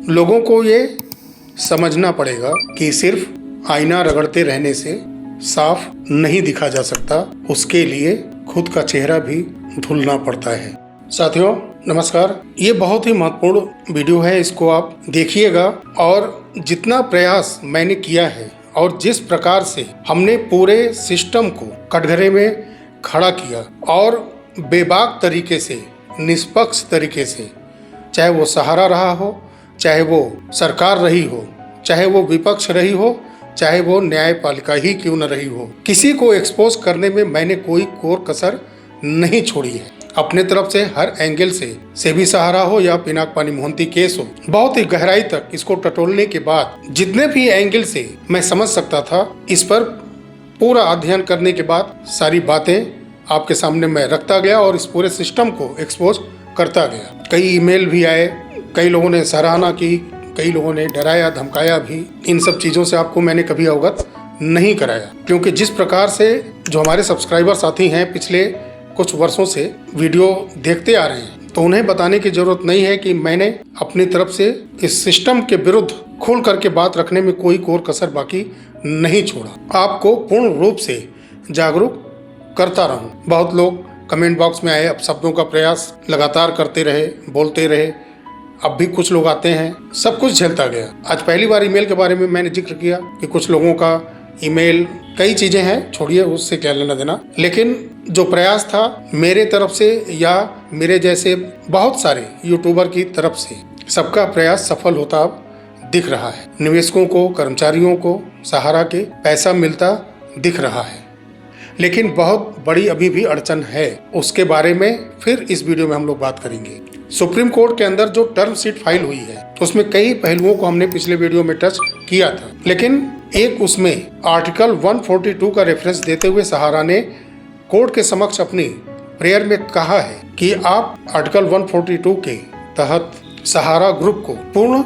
लोगों को ये समझना पड़ेगा कि सिर्फ आईना रगड़ते रहने से साफ नहीं दिखा जा सकता, उसके लिए खुद का चेहरा भी धुलना पड़ता है। साथियों नमस्कार, ये बहुत ही महत्वपूर्ण वीडियो है, इसको आप देखिएगा। और जितना प्रयास मैंने किया है और जिस प्रकार से हमने पूरे सिस्टम को कटघरे में खड़ा किया और बेबाक तरीके से, निष्पक्ष तरीके से, चाहे वो सहारा रहा हो, चाहे वो सरकार रही हो, चाहे वो विपक्ष रही हो, चाहे वो न्यायपालिका ही क्यों न रही हो, किसी को एक्सपोज करने में मैंने कोई कोर कसर नहीं छोड़ी है। अपने तरफ से हर एंगल से भी सहारा हो या पिनाक पानी मोहंती केस हो, बहुत ही गहराई तक इसको टटोलने के बाद जितने भी एंगल से मैं समझ सकता था, इस पर पूरा अध्ययन करने के बाद सारी बातें आपके सामने मैं रखता गया और इस पूरे सिस्टम को एक्सपोज करता गया। कई ईमेल भी आए, कई लोगों ने सराहना की, कई लोगों ने डराया धमकाया भी। इन सब चीज़ों से आपको मैंने कभी अवगत नहीं कराया, क्योंकि जिस प्रकार से जो हमारे सब्सक्राइबर साथी हैं पिछले कुछ वर्षों से वीडियो देखते आ रहे हैं, तो उन्हें बताने की जरूरत नहीं है कि मैंने अपनी तरफ से इस सिस्टम के विरुद्ध खुल करके बात रखने में कोई कोर कसर बाकी नहीं छोड़ा। आपको पूर्ण रूप से जागरूक करता रहूं। बहुत लोग कमेंट बॉक्स में आए, अब शब्दों का प्रयास लगातार करते रहे, बोलते रहे। अब भी कुछ लोग आते हैं, सब कुछ झेलता गया। आज पहली बार ईमेल के बारे में मैंने जिक्र किया कि कुछ लोगों का ईमेल, कई चीजें हैं, छोड़िए उससे क्या लेना देना, लेकिन जो प्रयास था मेरे तरफ से या मेरे जैसे बहुत सारे यूट्यूबर की तरफ से, सबका प्रयास सफल होता अब दिख रहा है। निवेशकों को, कर्मचारियों को सहारा के पैसा मिलता दिख रहा है, लेकिन बहुत बड़ी अभी भी अड़चन है। उसके बारे में फिर इस वीडियो में हम लोग बात करेंगे। सुप्रीम कोर्ट के अंदर जो टर्म शीट फाइल हुई है, उसमें कई पहलुओं को हमने पिछले वीडियो में टच किया था, लेकिन एक उसमें आर्टिकल 142 का रेफरेंस देते हुए सहारा ने कोर्ट के समक्ष अपनी प्रेयर में कहा है कि आप आर्टिकल 142 के तहत सहारा ग्रुप को पूर्ण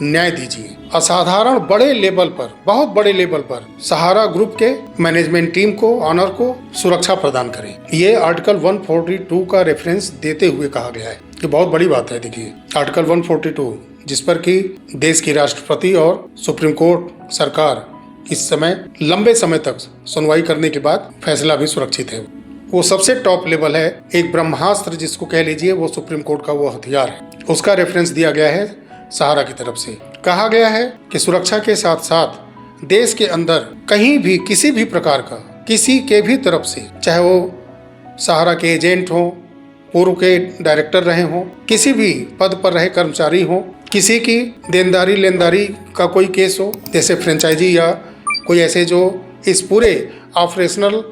न्याय दीजिए। असाधारण बड़े लेवल पर, बहुत बड़े लेवल पर सहारा ग्रुप के मैनेजमेंट टीम को, ऑनर को सुरक्षा प्रदान करें। ये आर्टिकल 142 का रेफरेंस देते हुए कहा गया है कि बहुत बड़ी बात है। देखिए आर्टिकल 142, जिस पर कि देश की राष्ट्रपति और सुप्रीम कोर्ट सरकार इस समय लंबे समय तक सुनवाई करने के बाद फैसला भी सुरक्षित है। वो सबसे टॉप लेवल है, एक ब्रह्मास्त्र जिसको कह लीजिए, वो सुप्रीम कोर्ट का वो हथियार है। उसका रेफरेंस दिया गया है सहारा की तरफ से। कहा गया है कि सुरक्षा के साथ साथ देश के अंदर कहीं भी किसी भी प्रकार का, किसी के भी तरफ से, चाहे वो सहारा के एजेंट हों, पूर्व के डायरेक्टर रहे हों, किसी भी पद पर रहे कर्मचारी हों, किसी की देनदारी लेनदारी का कोई केस हो, जैसे फ्रेंचाइजी या कोई ऐसे जो इस पूरे ऑपरेशनल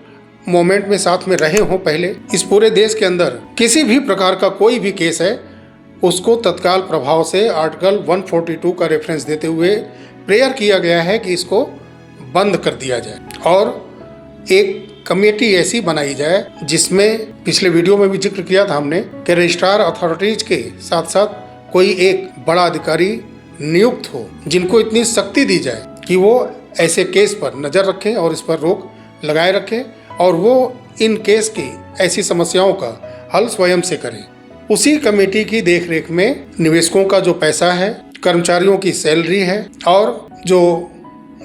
मोमेंट में साथ में रहे हों पहले, इस पूरे देश के अंदर किसी भी प्रकार का कोई भी केस है, उसको तत्काल प्रभाव से आर्टिकल 142 का रेफरेंस देते हुए प्रेयर किया गया है कि इसको बंद कर दिया जाए और एक कमेटी ऐसी बनाई जाए जिसमें, पिछले वीडियो में भी जिक्र किया था हमने, कि रजिस्ट्रार अथॉरिटीज के साथ साथ कोई एक बड़ा अधिकारी नियुक्त हो, जिनको इतनी शक्ति दी जाए कि वो ऐसे केस पर नज़र रखें और इस पर रोक लगाए रखें और वो इन केस की ऐसी समस्याओं का हल स्वयं से करें। उसी कमेटी की देखरेख में निवेशकों का जो पैसा है, कर्मचारियों की सैलरी है और जो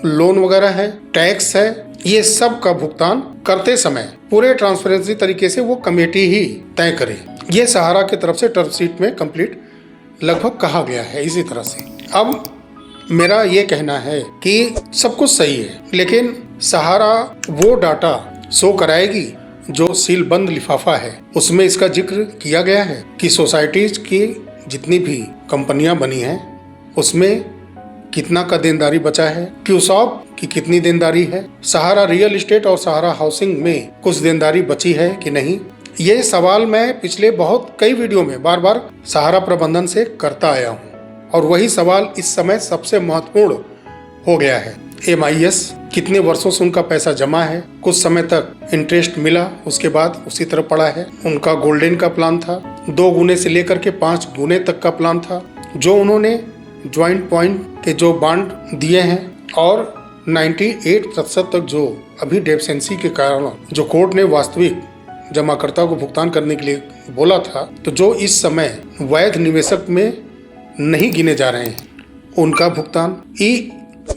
लोन वगैरह है, टैक्स है, ये सब का भुगतान करते समय पूरे ट्रांसपेरेंसी तरीके से वो कमेटी ही तय करे। ये सहारा की तरफ से टर्म शीट में कंप्लीट लगभग कहा गया है इसी तरह से। अब मेरा ये कहना है कि सब कुछ सही है, लेकिन सहारा वो डाटा शो कराएगी जो सील बंद लिफाफा है, उसमें इसका जिक्र किया गया है कि सोसाइटीज की जितनी भी कंपनियां बनी हैं उसमें कितना का देनदारी बचा है, क्यूसॉप की कितनी देनदारी है, सहारा रियल एस्टेट और सहारा हाउसिंग में कुछ देनदारी बची है कि नहीं। ये सवाल मैं पिछले कई वीडियो में बार बार सहारा प्रबंधन से करता आया हूँ और वही सवाल इस समय सबसे महत्वपूर्ण हो गया है। MIS कितने वर्षों से उनका पैसा जमा है, कुछ समय तक इंटरेस्ट मिला, उसके बाद उसी तरह पड़ा है। उनका गोल्डन का प्लान था, 2 गुने से लेकर के 5 गुने तक का प्लान था, जो उन्होंने ज्वाइंट पॉइंट के जो बांड दिए हैं और 98% तक जो अभी डेफिशिएंसी के कारण जो कोर्ट ने वास्तविक जमाकर्ता को भुगतान करने के लिए बोला था, तो जो इस समय वैध निवेशक में नहीं गिने जा रहे हैं, उनका भुगतान,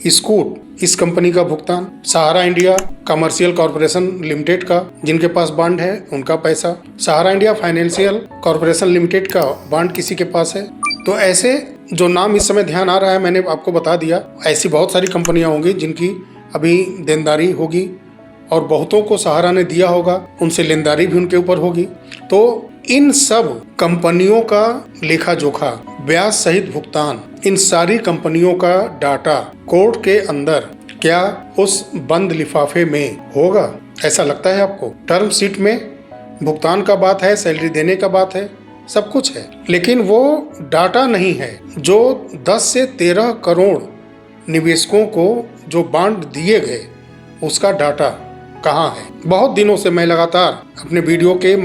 स्कूट इस कंपनी का भुगतान, सहारा इंडिया कमर्शियल कॉरपोरेशन लिमिटेड का जिनके पास बॉन्ड है उनका पैसा, सहारा इंडिया फाइनेंशियल कॉरपोरेशन लिमिटेड का बॉन्ड किसी के पास है। तो ऐसे जो नाम इस समय ध्यान आ रहा है मैंने आपको बता दिया। ऐसी बहुत सारी कंपनियां होंगी जिनकी अभी देनदारी होगी और बहुतों को सहारा ने दिया होगा, उनसे लेनदारी भी उनके ऊपर होगी। तो इन सब कंपनियों का लेखा जोखा, ब्याज सहित भुगतान, इन सारी कंपनियों का डाटा कोर्ट के अंदर क्या उस बंद लिफाफे में होगा? ऐसा लगता है आपको? टर्म शीट में भुगतान का बात है, सैलरी देने का बात है, सब कुछ है, लेकिन वो डाटा नहीं है जो 10 से 13 करोड़ निवेशकों को जो बॉन्ड दिए गए उसका डाटा कहाँ है? बहुत दिनों से मैं लगातार अपने वीडियो के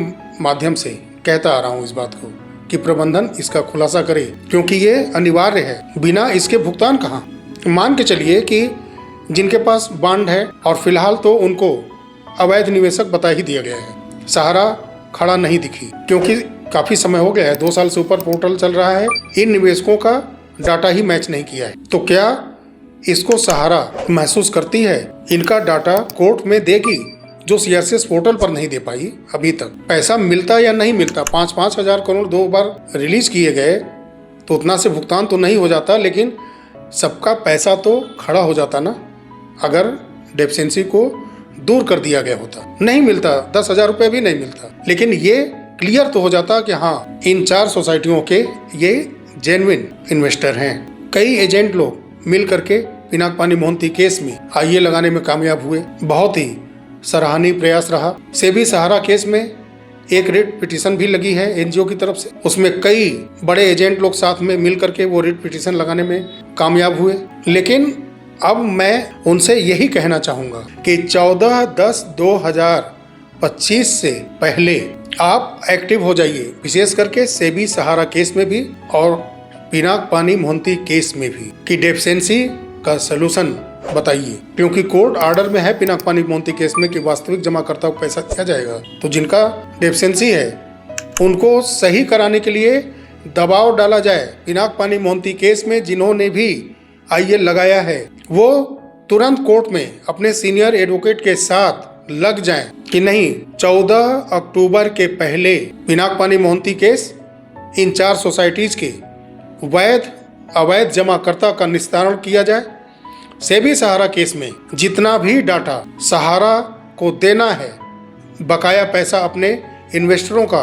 माध्यम से कहता आ रहा हूँ इस बात को कि प्रबंधन इसका खुलासा करे, क्योंकि ये अनिवार्य है। बिना इसके भुगतान कहाँ? मान के चलिए कि जिनके पास बॉन्ड है और फिलहाल तो उनको अवैध निवेशक बता ही दिया गया है, सहारा खड़ा नहीं दिखी, क्योंकि काफी समय हो गया है, 2 साल से ऊपर पोर्टल चल रहा है, इन निवेशकों का डाटा ही मैच नहीं किया है। तो क्या इसको सहारा महसूस करती है इनका डाटा कोर्ट में देगी जो सीआरसीएस पोर्टल पर नहीं दे पाई? अभी तक पैसा मिलता या नहीं मिलता? 5-5 हजार करोड़ 2 बार रिलीज किए गए तो उतना से भुगतान तो नहीं हो जाता, लेकिन सबका पैसा तो खड़ा हो जाता ना अगर डेफिशिएंसी को दूर कर दिया गया होता। नहीं मिलता, 10,000 रुपये भी नहीं मिलता, लेकिन ये क्लियर तो हो जाता कि हाँ इन 4 सोसाइटियों के ये जेन्युइन इन्वेस्टर हैं। कई एजेंट लोग मिल करके पिनाक पानी मोहंती केस में आईए लगाने में कामयाब हुए, बहुत ही सराहनीय प्रयास रहा। सेबी सहारा केस में एक रिट पिटीशन भी लगी है एनजीओ की तरफ से, उसमें कई बड़े एजेंट लोग साथ में मिल करके वो रिट पिटीशन लगाने में कामयाब हुए। लेकिन अब मैं उनसे यही कहना चाहूँगा कि 14/10/2025 से पहले आप एक्टिव हो जाइए, विशेष करके सेबी सहारा केस में भी और पिनाक पानी मोहंती केस में भी, कि डेफिशिएंसी का सलूशन बताइए, क्योंकि कोर्ट ऑर्डर में है पिनाक पानी मोहंती केस में कि वास्तविक जमाकर्ता को पैसा दिया जाएगा। तो जिनका डेफिशिएंसी है उनको सही कराने के लिए दबाव डाला जाए। पिनाक पानी मोहंती केस में जिन्होंने भी आईए लगाया है वो तुरंत कोर्ट में अपने सीनियर एडवोकेट के साथ लग जाएं कि नहीं, 14 अक्टूबर के पहले पिनाक पानी मोहंती केस, इन 4 सोसाइटीज के वैध अवैध जमाकर्ता का निस्तारण किया जाए। सेबी सहारा केस में जितना भी डाटा सहारा को देना है, बकाया पैसा अपने इन्वेस्टरों का,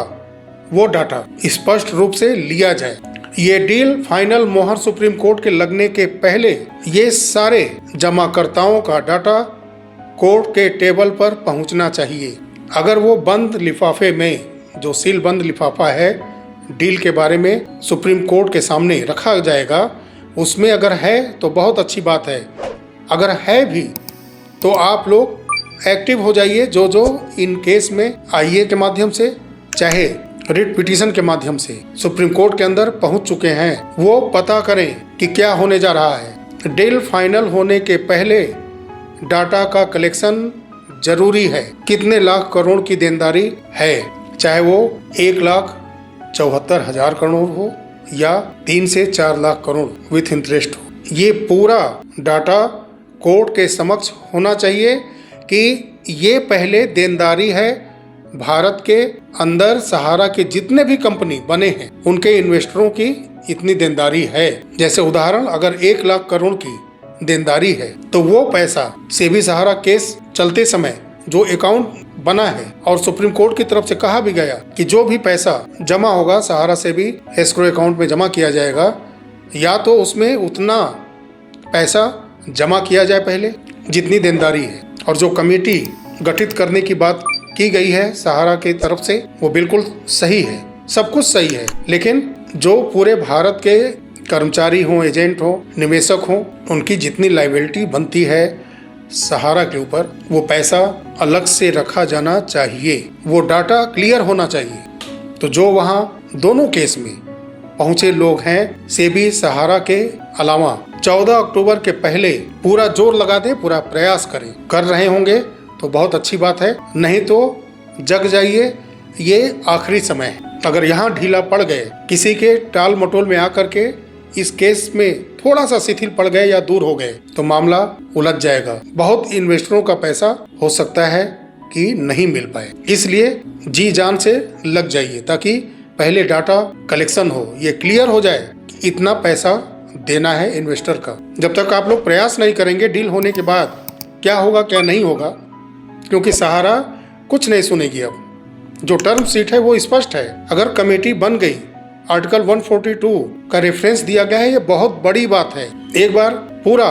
वो डाटा स्पष्ट रूप से लिया जाए। ये डील फाइनल मोहर सुप्रीम कोर्ट के लगने के पहले ये सारे जमाकर्ताओं का डाटा कोर्ट के टेबल पर पहुंचना चाहिए। अगर वो बंद लिफाफे में, जो सील बंद लिफाफा है डील के बारे में, सुप्रीम कोर्ट के सामने रखा जाएगा, उसमें अगर है तो बहुत अच्छी बात है। अगर है भी तो आप लोग एक्टिव हो जाइए, जो इन केस में आईए के माध्यम से चाहे रिट पिटीशन के माध्यम से सुप्रीम कोर्ट के अंदर पहुंच चुके हैं, वो पता करें कि क्या होने जा रहा है। डील फाइनल होने के पहले डाटा का कलेक्शन जरूरी है। कितने लाख करोड़ की देनदारी है, चाहे वो 1,74,000 करोड़ हो या 3 से 4 लाख करोड़ विथ इंटरेस्ट हो, ये पूरा डाटा कोर्ट के समक्ष होना चाहिए कि ये पहले देनदारी है। भारत के अंदर सहारा के जितने भी कंपनी बने हैं उनके इन्वेस्टरों की इतनी देनदारी है। जैसे उदाहरण, अगर 1 लाख करोड़ की देनदारी है तो वो पैसा सेबी सहारा केस चलते समय जो अकाउंट बना है और सुप्रीम कोर्ट की तरफ से कहा भी गया कि जो भी पैसा जमा होगा सहारा से भी एस्क्रो अकाउंट में जमा किया जाएगा, या तो उसमें उतना पैसा जमा किया जाए पहले जितनी देनदारी है। और जो कमेटी गठित करने की बात की गई है सहारा की तरफ से वो बिल्कुल सही है, सब कुछ सही है, लेकिन जो पूरे भारत के कर्मचारी हों, एजेंट हों, निवेशक हों, उनकी जितनी लायबिलिटी बनती है सहारा के ऊपर, वो पैसा अलग से रखा जाना चाहिए, वो डाटा क्लियर होना चाहिए। तो जो वहाँ दोनों केस में पहुंचे लोग हैं सेबी सहारा के अलावा 14 अक्टूबर के पहले पूरा जोर लगा दें, पूरा प्रयास करें। कर रहे होंगे तो बहुत अच्छी बात है, नहीं तो जग जाइए, ये आखिरी समय है। अगर यहाँ ढीला पड़ गए, किसी के टाल मटोल में आकर के इस केस में थोड़ा सा शिथिल पड़ गए या दूर हो गए तो मामला उलझ जाएगा। बहुत इन्वेस्टरों का पैसा हो सकता है कि नहीं मिल पाए, इसलिए जी जान से लग जाइए ताकि पहले डाटा कलेक्शन हो, ये क्लियर हो जाए कि इतना पैसा देना है इन्वेस्टर का। जब तक आप लोग प्रयास नहीं करेंगे डील होने के बाद क्या होगा क्या नहीं होगा, क्योंकि सहारा कुछ नहीं सुनेगी। अब जो टर्म शीट है वो स्पष्ट है। अगर कमेटी बन गई, आर्टिकल 142 का रेफरेंस दिया गया है, ये बहुत बड़ी बात है। एक बार पूरा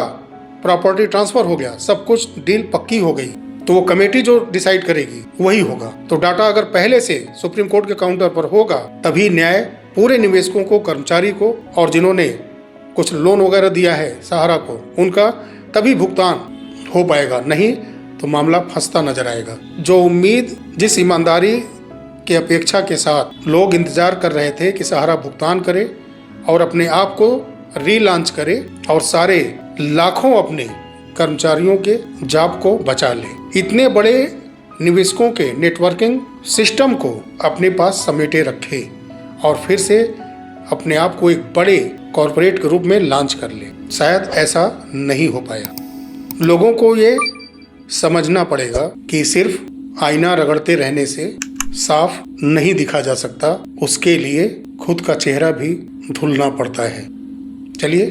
प्रॉपर्टी ट्रांसफर हो गया, सब कुछ डील पक्की हो गई, तो वो कमेटी जो डिसाइड करेगी वही होगा। तो डाटा अगर पहले से सुप्रीम कोर्ट के काउंटर पर होगा तभी न्याय पूरे निवेशकों को, कर्मचारी को और जिन्होंने कुछ लोन वगैरह दिया है सहारा को, उनका तभी भुगतान हो पाएगा, नहीं तो मामला फंसता नजर आएगा। जो उम्मीद, जिस ईमानदारी की अपेक्षा के साथ लोग इंतजार कर रहे थे कि सहारा भुगतान करे और अपने आप को रीलॉन्च करे और सारे लाखों अपने कर्मचारियों के जॉब को बचा ले, इतने बड़े निवेशकों के नेटवर्किंग सिस्टम को अपने पास समेटे रखे और फिर से अपने आप को एक बड़े कॉरपोरेट के रूप में लॉन्च कर ले, शायद ऐसा नहीं हो पाया। लोगों को ये समझना पड़ेगा कि सिर्फ आईना रगड़ते रहने से साफ नहीं दिखा जा सकता, उसके लिए खुद का चेहरा भी धुलना पड़ता है। चलिए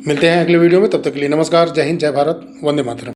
मिलते हैं अगले वीडियो में, तब तक के लिए नमस्कार, जय हिंद, जय भारत, वंदे मातरम।